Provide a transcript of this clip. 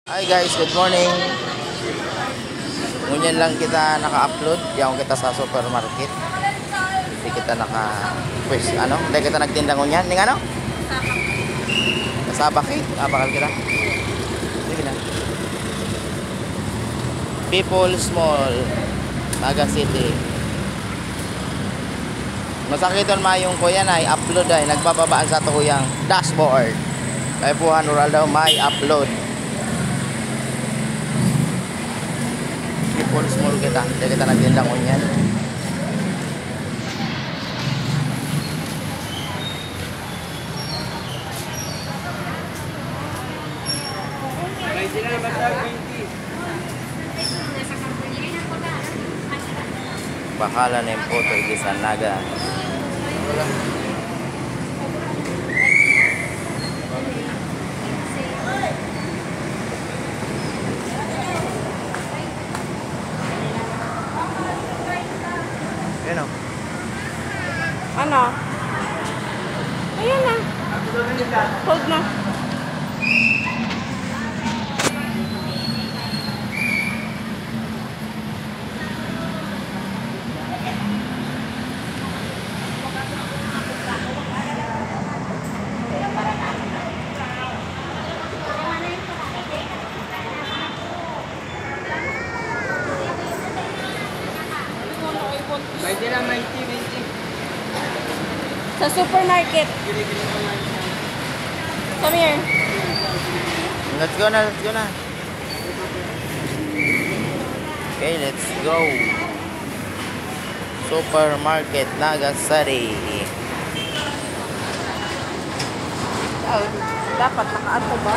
Hi guys, good morning. Ngunyan lang kita naka-upload. Diyan kita sa supermarket. Hindi kita pues hindi kita nagtinda ngunyan. Ning ano? Kasabak eh. Bakal kita. Sige na. People's Mall, Naga City. Masakiton mayong ko yan ay upload ay nagbababaan sa tuyang dashboard. Kaya puhan oral daw may upload. People's Mall kita. Hindi kita nagtinda ngunyan. Bahala na yung photo sa Naga. Yan o. Ano? Ayan na. Hold na. Sa supermarket. Come here. Let's go na, let's go na. Okay, let's go. Supermarket Naga City. Oh, dapat naka-ato ba?